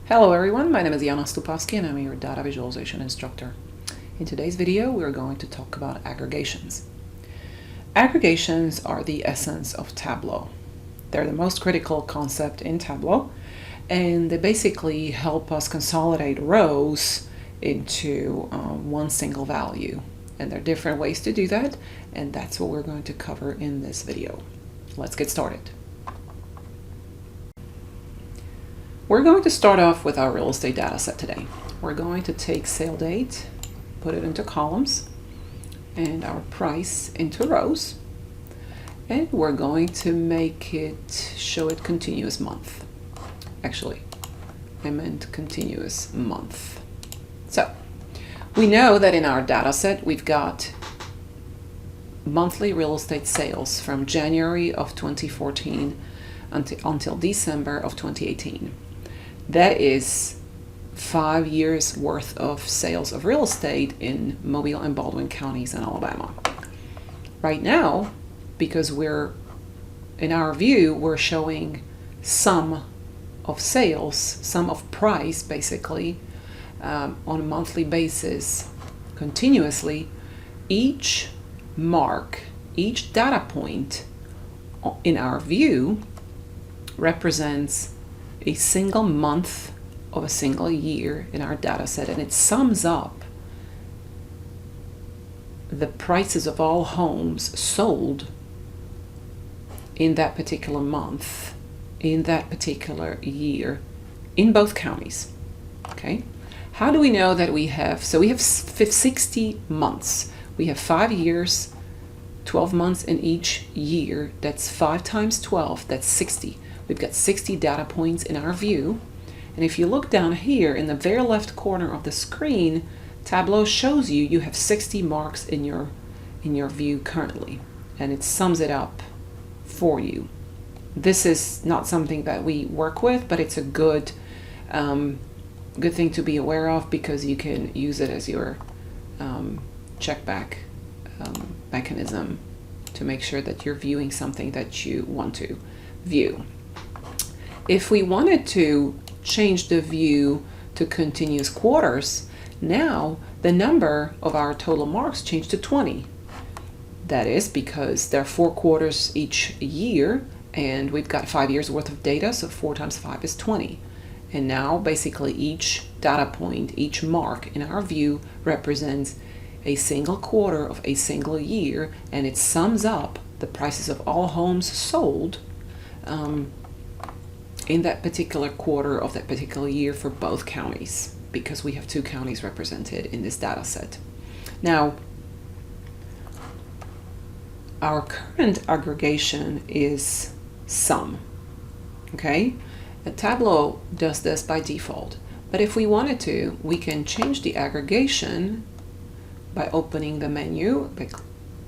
Hello everyone, my name is Jana Stupowski and I'm your data visualization instructor. In today's video, we're going to talk about aggregations. Aggregations are the essence of Tableau. They're the most critical concept in Tableau, and they basically help us consolidate rows into one single value. And there are different ways to do that, and that's what we're going to cover in this video. Let's get started. We're going to start off with our real estate data set today. We're going to take sale date, put it into columns, and our price into rows. And we're going to make it, show it continuous month. Actually, I meant continuous month. So, we know that in our data set, we've got monthly real estate sales from January of 2014 until December of 2018. That is 5 years worth of sales of real estate in Mobile and Baldwin counties in Alabama. Right now, because in our view, we're showing sum of sales, sum of price basically, on a monthly basis continuously. Each mark, each data point in our view represents a single month of a single year in our data set, and it sums up the prices of all homes sold in that particular month, in that particular year, in both counties. Okay, how do we know that we have 60 months? We have 5 years, 12 months in each year. That's 5 times 12, that's 60. We've got 60 data points in our view. And if you look down here in the very left corner of the screen, Tableau shows you have 60 marks in your view currently, and it sums it up for you. This is not something that we work with, but it's a good thing to be aware of, because you can use it as your check back mechanism to make sure that you're viewing something that you want to view. If we wanted to change the view to continuous quarters, now the number of our total marks changed to 20. That is because there are 4 quarters each year, and we've got 5 years worth of data, so 4 times 5 is 20. And now basically each data point, each mark in our view represents a single quarter of a single year, and it sums up the prices of all homes sold in that particular quarter of that particular year for both counties, because we have 2 counties represented in this data set. Now, our current aggregation is sum, okay? And Tableau does this by default, but if we wanted to, we can change the aggregation by opening the menu, the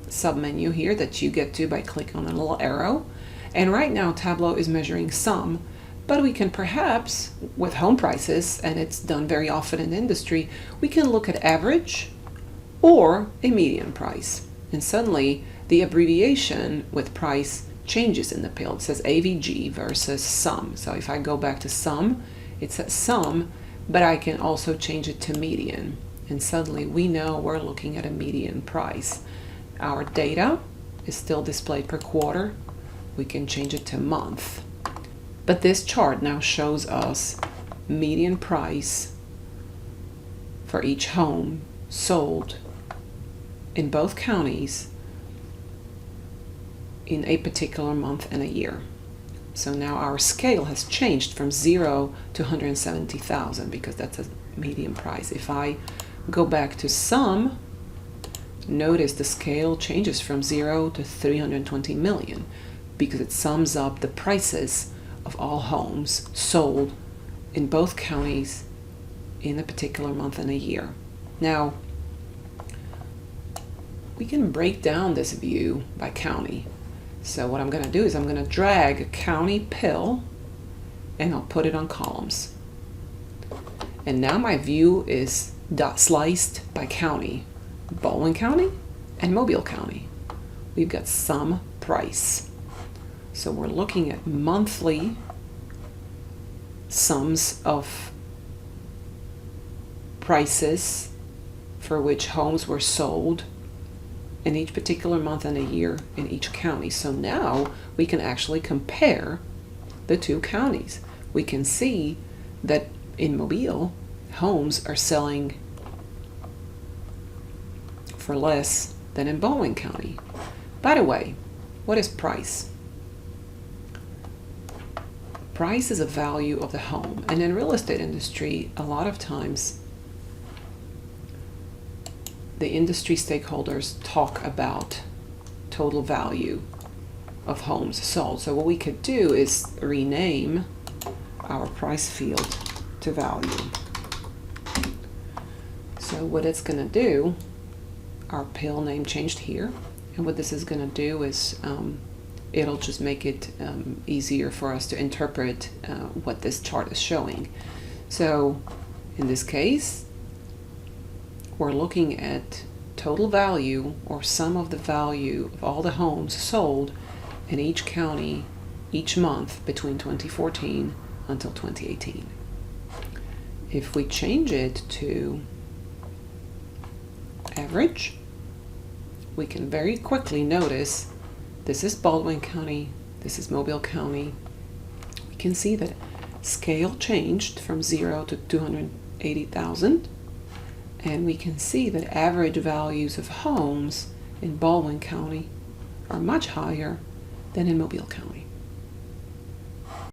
sub-menu here that you get to by clicking on the little arrow. And right now Tableau is measuring sum, but we can perhaps, with home prices, and it's done very often in the industry, we can look at average or a median price. And suddenly the abbreviation with price changes in the field. It says AVG versus sum. So if I go back to sum, it says sum, but I can also change it to median. And suddenly we know we're looking at a median price. Our data is still displayed per quarter. We can change it to month. But this chart now shows us median price for each home sold in both counties in a particular month and a year. So now our scale has changed from 0 to 170,000, because that's a median price. If I go back to sum, notice the scale changes from 0 to 320 million, because it sums up the prices of all homes sold in both counties in a particular month and a year. Now, we can break down this view by county. So what I'm going to do is I'm going to drag a county pill and I'll put it on columns. And now my view is sliced by county, Baldwin County and Mobile County. We've got sum price. So we're looking at monthly sums of prices for which homes were sold in each particular month and a year in each county. So now we can actually compare the two counties. We can see that in Mobile, homes are selling for less than in Baldwin County. By the way, what is price? Price is a value of the home. And in real estate industry, a lot of times the industry stakeholders talk about total value of homes sold. So what we could do is rename our price field to value. So what it's going to do, our pill name changed here, and what this is going to do is it'll just make it easier for us to interpret what this chart is showing. So in this case, we're looking at total value, or sum of the value of all the homes sold in each county each month between 2014 until 2018. If we change it to average, we can very quickly notice this is Baldwin County, this is Mobile County. We can see that scale changed from 0 to 280,000, and we can see that average values of homes in Baldwin County are much higher than in Mobile County.